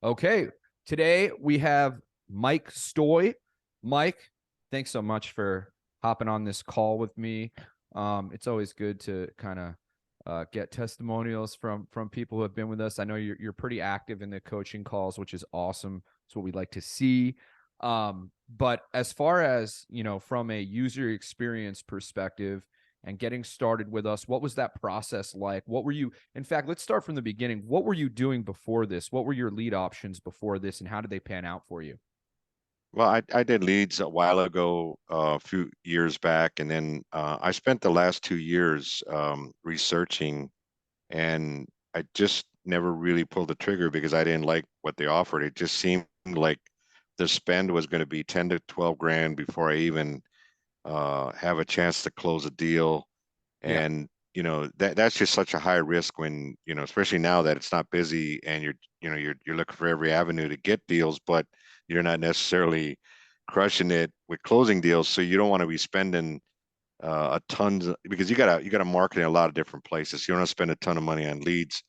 Okay, today we have Mike Stoy. Mike, thanks so much for hopping on this call with me. It's always good to kind of get testimonials from people who have been with us. I know you're pretty active in the coaching calls, which is awesome. It's what we like to see. But as far as from a user experience perspective and getting started with us, what was that process like? What were you, in fact, let's start from the beginning. What were you doing before this? What were your lead options before this, and how did they pan out for you? Well, I did leads a while ago, a few years back, and then I spent the last 2 years researching, and I just never really pulled the trigger because I didn't like what they offered. It just seemed like the spend was going to be 10 to 12 grand before I even have a chance to close a deal. Yeah. And that's just such a high risk when, especially now that it's not busy and you're looking for every avenue to get deals, but you're not necessarily crushing it with closing deals. So you don't want to be spending a ton because you gotta market in a lot of different places. You don't want to spend a ton of money on leads.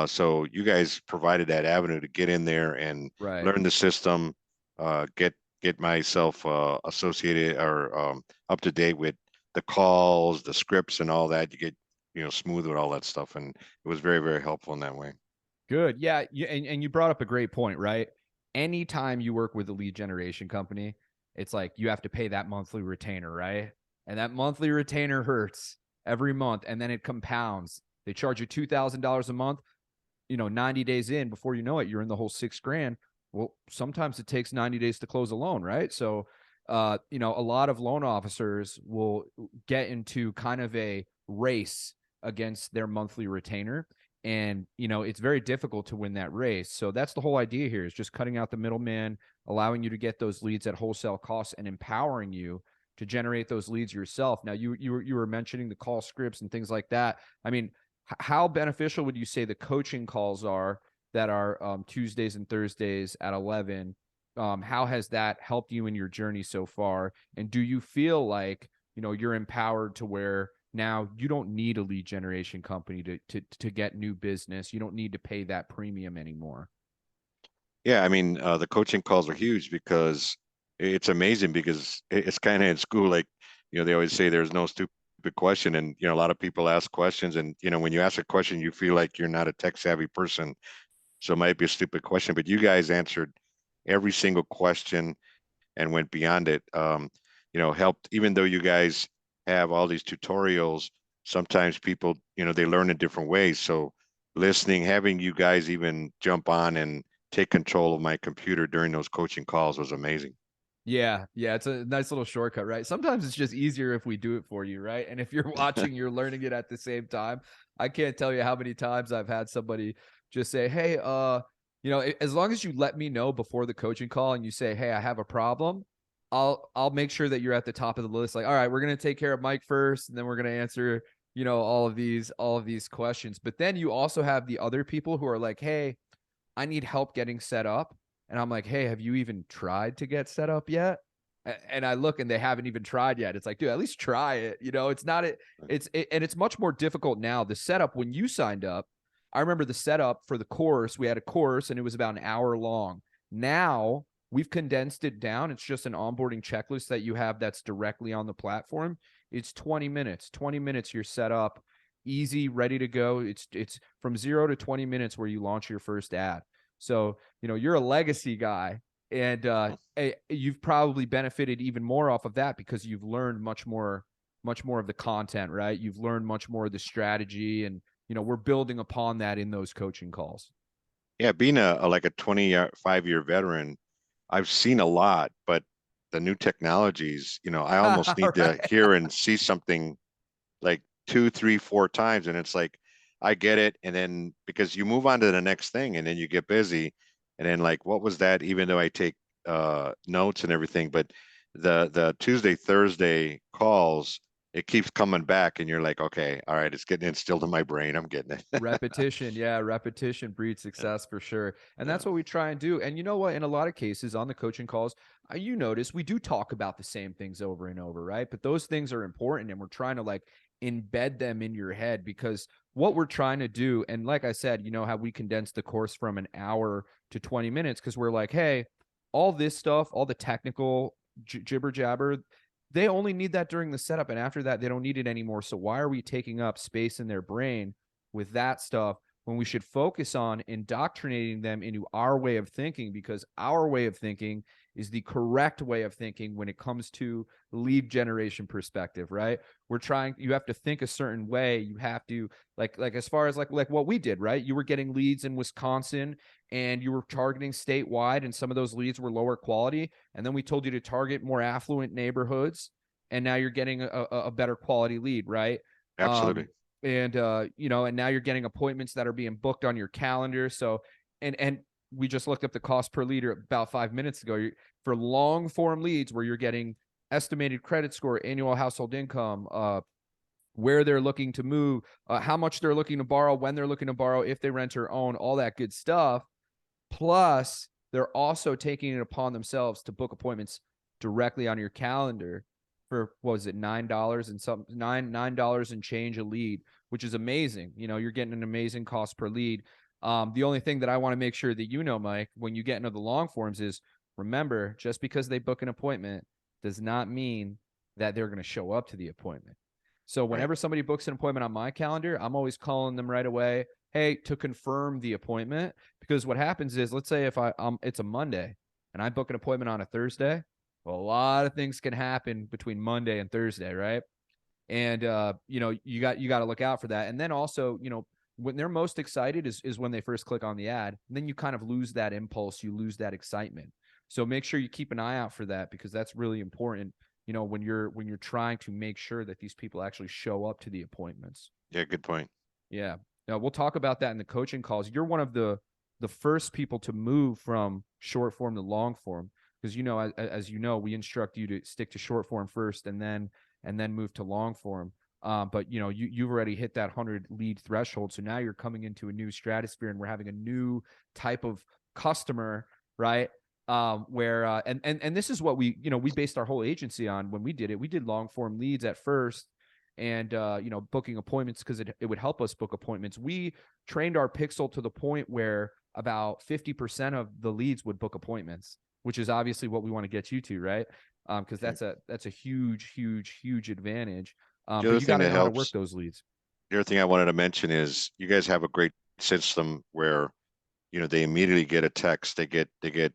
So you guys provided that avenue to get in there and Right. learn the system, get myself associated or up to date with the calls, the scripts, and all that. You get smooth with all that stuff, and it was very, very helpful in that way. Good. Yeah. And you brought up a great point, right? Anytime you work with a lead generation company, it's like you have to pay that monthly retainer, right? And that monthly retainer hurts every month, and then it compounds. They charge you $2,000 a month. 90 days in, before you know it, you're in the whole 6 grand. Well, sometimes it takes 90 days to close a loan, right? So, a lot of loan officers will get into kind of a race against their monthly retainer. And, it's very difficult to win that race. So that's the whole idea here, is just cutting out the middleman, allowing you to get those leads at wholesale costs, and empowering you to generate those leads yourself. Now, you were mentioning the call scripts and things like that. I mean, how beneficial would you say the coaching calls are that are Tuesdays and Thursdays at 11? How has that helped you in your journey so far? And do you feel like, you're empowered to where now you don't need a lead generation company to get new business? You don't need to pay that premium anymore. Yeah, I mean, the coaching calls are huge because it's amazing because it's kind of in school, like, they always say there's no stupid question. And, a lot of people ask questions. And, when you ask a question, you feel like you're not a tech savvy person. So it might be a stupid question, but you guys answered every single question and went beyond it. Helped, even though you guys have all these tutorials, sometimes people, they learn in different ways. So listening, having you guys even jump on and take control of my computer during those coaching calls was amazing. Yeah, yeah, it's a nice little shortcut, right? Sometimes it's just easier if we do it for you, right? And if you're watching, you're learning it at the same time. I can't tell you how many times I've had somebody just say, "Hey, as long as you let me know before the coaching call and you say, "Hey, I have a problem," I'll make sure that you're at the top of the list. Like, all right, we're gonna take care of Mike first, and then we're gonna answer, all of these questions. But then you also have the other people who are like, "Hey, I need help getting set up." And I'm like, "Hey, have you even tried to get set up yet?" And I look and they haven't even tried yet. It's like, dude, at least try it. It's not it. And it's much more difficult now. The setup when you signed up, I remember the setup for the course. We had a course and it was about an hour long. Now we've condensed it down. It's just an onboarding checklist that you have that's directly on the platform. It's 20 minutes. 20 minutes you're set up, easy, ready to go. It's from 0 to 20 minutes where you launch your first ad. So, you're a legacy guy, and you've probably benefited even more off of that because you've learned much more of the content, right? You've learned much more of the strategy, and we're building upon that in those coaching calls. Yeah, being like a 25-year veteran, I've seen a lot, but the new technologies, I almost All need to right. hear and see something like two, three, four times. And it's like, I get it. And then because you move on to the next thing and then you get busy. And then like, what was that? Even though I take notes and everything, but the Tuesday, Thursday calls, it keeps coming back and you're like, okay, all right, it's getting instilled in my brain. I'm getting it. Repetition, yeah, repetition breeds Yeah. success for sure. And Yeah. that's what we try and do. And you know what? In a lot of cases on the coaching calls, you notice we do talk about the same things over and over, right? But those things are important and we're trying to like embed them in your head, because what we're trying to do, and like I said, you know how we condensed the course from an hour to 20 minutes, because we're like, hey, all this stuff, all the technical jibber jabber, they only need that during the setup, and after that they don't need it anymore. So why are we taking up space in their brain with that stuff when we should focus on indoctrinating them into our way of thinking, because our way of thinking is the correct way of thinking when it comes to lead generation perspective, right? We're trying, you have to think a certain way. You have to, like as far as like what we did, right? You were getting leads in Wisconsin and you were targeting statewide, and some of those leads were lower quality. And then we told you to target more affluent neighborhoods, and now you're getting a better quality lead, right? Absolutely. And you know, and now you're getting appointments that are being booked on your calendar. So, and we just looked up the cost per lead about 5 minutes ago. For long form leads where you're getting estimated credit score, annual household income, where they're looking to move, how much they're looking to borrow, when they're looking to borrow, if they rent or own, all that good stuff. Plus, they're also taking it upon themselves to book appointments directly on your calendar for, what was it, $9 and some $9 and change a lead, which is amazing. You know, you're getting an amazing cost per lead. The only thing that I want to make sure that you know, Mike, when you get into the long forms is, remember, just because they book an appointment does not mean that they're going to show up to the appointment. So Right. whenever somebody books an appointment on my calendar, I'm always calling them right away, hey, to confirm the appointment. Because what happens is, let's say if it's a Monday and I book an appointment on a Thursday, well, a lot of things can happen between Monday and Thursday, right? And you know, you got to look out for that. And then also, you know, when they're most excited is when they first click on the ad. And then you kind of lose that impulse, you lose that excitement. So make sure you keep an eye out for that, because that's really important, you know, when you're trying to make sure that these people actually show up to the appointments. Yeah, good point. Yeah. Now we'll talk about that in the coaching calls. You're one of the first people to move from short form to long form, because you know, as you know, we instruct you to stick to short form first and then move to long form. But you know, you've already hit that 100 lead threshold, so now you're coming into a new stratosphere, and we're having a new type of customer, right? Where and this is what we, you know, we based our whole agency on when we did it. We did long form leads at first, and you know, booking appointments, because it would help us book appointments. We trained our pixel to the point where about 50% of the leads would book appointments, which is obviously what we want to get you to, right? Because Right. that's a huge advantage. The But other you got thing to that know how to work helps, those leads. the other thing I wanted to mention is you guys have a great system where they immediately get a text, they get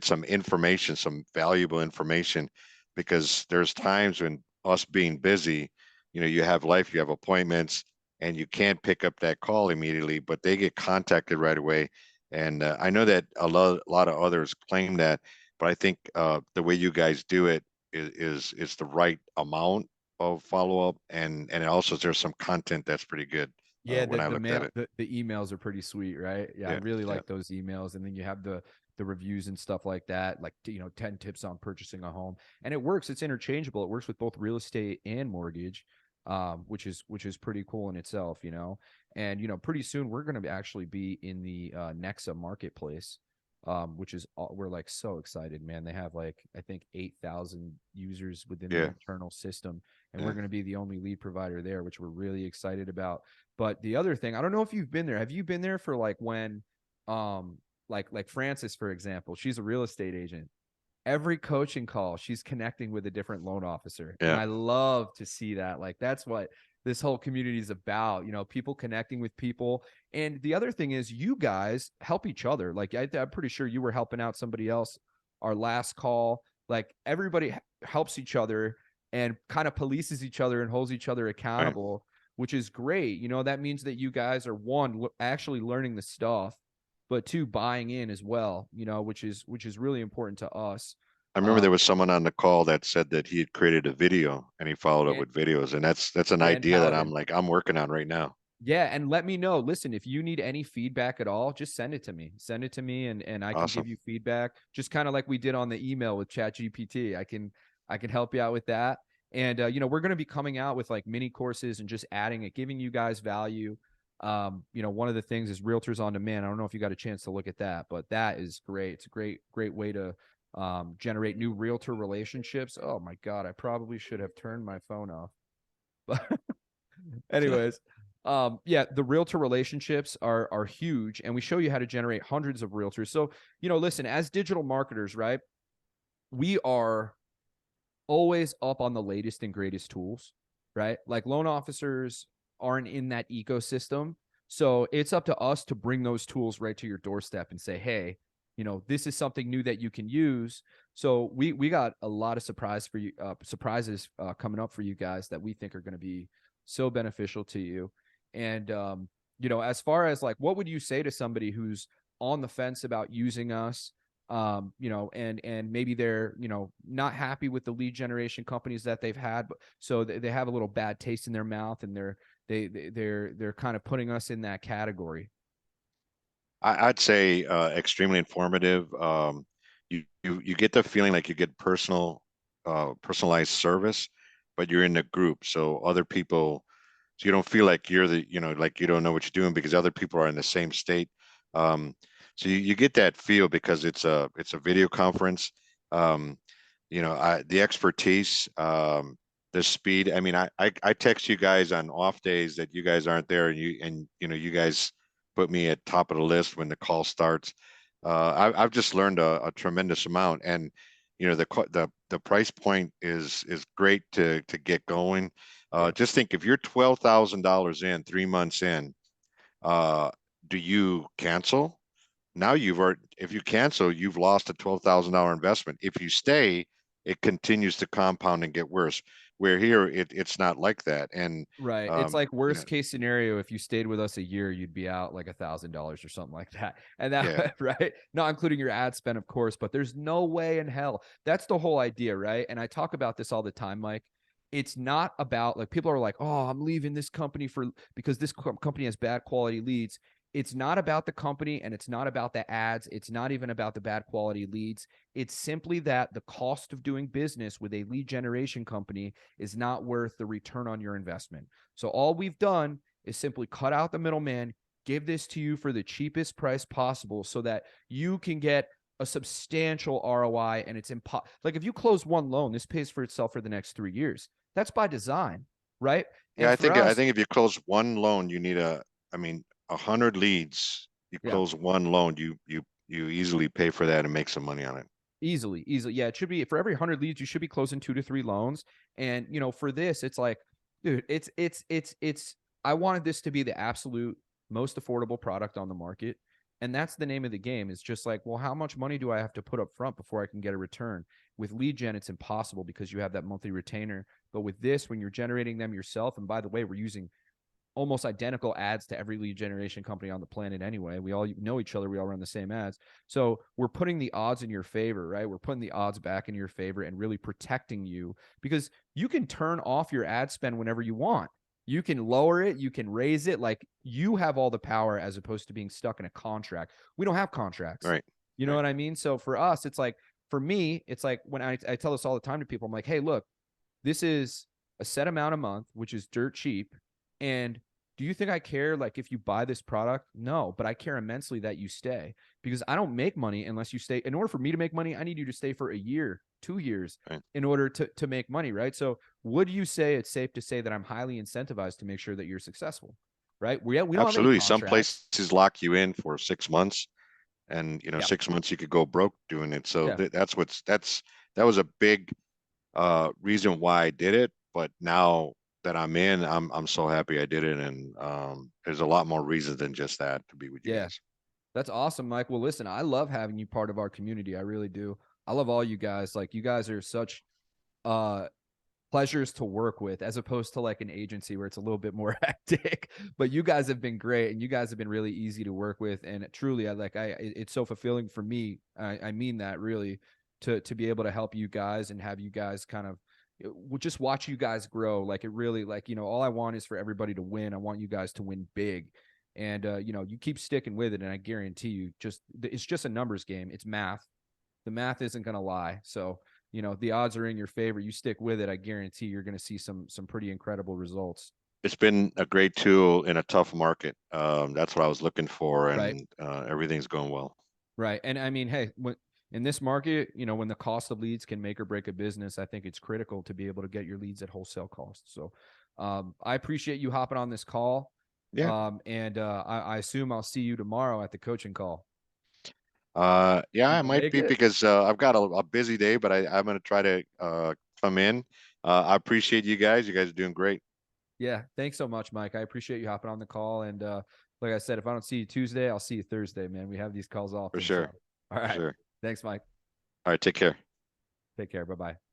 some information, some valuable information, because there's times when us being busy, you have life, you have appointments, and you can't pick up that call immediately, but they get contacted right away. And I know that a lot of others claim that, but I think the way you guys do it is the right amount of follow up, and also there's some content that's pretty good Yeah, when I the looked at mail it. the emails are pretty sweet, right? Yeah, I Yeah, really yeah, like those emails. And then you have the reviews and stuff like that, like, you know, 10 tips on purchasing a home. And it works, it's interchangeable. It works with both real estate and mortgage, which is pretty cool in itself, you know. And you know, pretty soon we're going to actually be in the Nexa marketplace. Which is we're like so excited, man. They have like, I think 8,000 users within their yeah, internal system, and we're yeah. going to be the only lead provider there, which we're really excited about. But the other thing, I don't know if you've been there. Have you been there for like when, like Frances, for example, she's a real estate agent. Every coaching call, she's connecting with a different loan officer, and Yeah. I love to see that. Like that's what this whole community is about. You know, people connecting with people. And the other thing is, you guys help each other. Like I'm pretty sure you were helping out somebody else our last call. Like everybody helps each other and kind of polices each other and holds each other Right. accountable, which is great. You know, that means that you guys are, one, actually learning the stuff, but two, buying in as well, you know, which is really important to us. I remember there Um, was someone on the call that said that he had created a video and he followed up and with videos, and that's an Dan idea that Paladin. I'm working on right now. Yeah, and let me know. Listen, if you need any feedback at all, just send it to me. Send it to me, and I can Awesome. give you feedback, just kind of like we did on the email with ChatGPT. I can help you out with that. And you know, we're going to be coming out with like mini courses and just adding it, giving you guys value. You know, one of the things is Realtors on Demand. I don't know if you got a chance to look at that, but that is great. It's a great way to generate new realtor relationships. Oh my God, I probably should have turned my phone off. Anyways, yeah, the realtor relationships are huge, and we show you how to generate hundreds of realtors. So, listen, as digital marketers, right? We are always up on the latest and greatest tools, right? Like loan officers aren't in that ecosystem. So it's up to us to bring those tools right to your doorstep and say, hey, this is something new that you can use. So we got a lot of surprises coming up for you guys that we think are going to be so beneficial to you. And as far as like, what would you say to somebody who's on the fence about using us? And maybe they're, not happy with the lead generation companies that they've had, but so they have a little bad taste in their mouth, and they're kind of putting us in that category. I'd say extremely informative. You get the feeling like you get personalized service, but you're in a group, so other people, so you don't feel like you're like you don't know what you're doing because other people are in the same state. Um, so you get that feel because it's a video conference. Um, the expertise, the speed. I mean, I text you guys on off days that you guys aren't there, and you guys put me at top of the list when the call starts. I've just learned a tremendous amount, and the price point is great to get going. Yeah. Just think if you're $12,000 in 3 months in, uh, do you cancel? Now if you cancel, you've lost a $12,000 investment. If you stay, it continues to compound and get worse. Where here, it's not like that. And, Right. It's um, like you know, worst case scenario. If you stayed with us a year, you'd be out like $1,000 or something like that. And yeah, that, right? Not including your ad spend, of course, but there's no way in hell. That's the whole idea, right? And I talk about this all the time, Mike. It's not about like people are like, oh, I'm leaving this company because this company has bad quality leads. It's not about the company and it's not about the ads. It's not even about the bad quality leads. It's simply that the cost of doing business with a lead generation company is not worth the return on your investment. So all we've done is simply cut out the middleman, give this to you for the cheapest price possible so that you can get a substantial ROI. And it's like if you close one loan, this pays for itself for the next 3 years. That's by design, right? yeah. And I for think I us, think if you close one loan, I mean, 100 leads. You yeah, close one loan, you easily pay for that and make some money on it. easily. Yeah, it should be for every 100 leads, you should be closing 2 to 3 loans. And for this, it's like, dude, it's. I wanted this to be the absolute most affordable product on the market, and that's the name of the game. It's just like, well, how much money do I have to put up front before I can get a return? With lead gen, it's impossible because you have that monthly retainer. But with this, when you're generating them yourself, and by the way, we're using almost identical ads to every lead generation company on the planet anyway. We all know each other. We all run the same ads. So we're putting the odds in your favor, right? We're putting the odds back in your favor and really protecting you because you can turn off your ad spend whenever you want. You can lower it, you can raise it. Like you have all the power as opposed to being stuck in a contract. We don't have contracts. Right, You know right. what I mean? So for us, it's like, for me, it's like when I tell this all the time to people, I'm like, hey, look, this is a set amount a month, which is dirt cheap. And do you think I care like if you buy this product? No, but I care immensely that you stay because I don't make money unless you stay. In order for me to make money, I need you to stay for a year, 2 years Right. in order to make money, right? So would you say it's safe to say that I'm highly incentivized to make sure that you're successful? Right? We don't have any Absolutely. Some contracts. places lock you in for 6 months, and Yeah. 6 months you could go broke doing it. So Yeah. that was a big reason why I did it. But now that I'm in, I'm so happy I did it, and there's a lot more reasons than just that to be with you Yeah. guys. That's awesome, Mike. Well, listen, I love having you part of our community. I really do. I love all you guys. Like you guys are such uh pleasures to work with as opposed to like an agency where it's a little bit more hectic. But you guys have been great and you guys have been really easy to work with. And truly, it's so fulfilling for me. I mean that really to be able to help you guys and have you guys kind of just watch you guys grow. Like it really, like, all I want is for everybody to win. I want you guys to win big. And, you keep sticking with it. And I guarantee you it's just a numbers game. It's math. The math isn't going to lie. So, the odds are in your favor. You stick with it. I guarantee you're going to see some pretty incredible results. It's been a great tool in a tough market. That's what I was looking for, Right. and everything's going well. Right. And I mean, hey, in this market, when the cost of leads can make or break a business, I think it's critical to be able to get your leads at wholesale cost. So I appreciate you hopping on this call. Yeah. And I assume I'll see you tomorrow at the coaching call. Yeah, You I gonna might make be it? because I've got a busy day, but I'm going to try to come in. I appreciate you guys. You guys are doing great. Yeah. Thanks so much, Mike. I appreciate you hopping on the call. And like I said, if I don't see you Tuesday, I'll see you Thursday, man. We have these calls For often. sure. So, all For right. sure. Thanks, Mike. All right. Take care. Take care. Bye bye.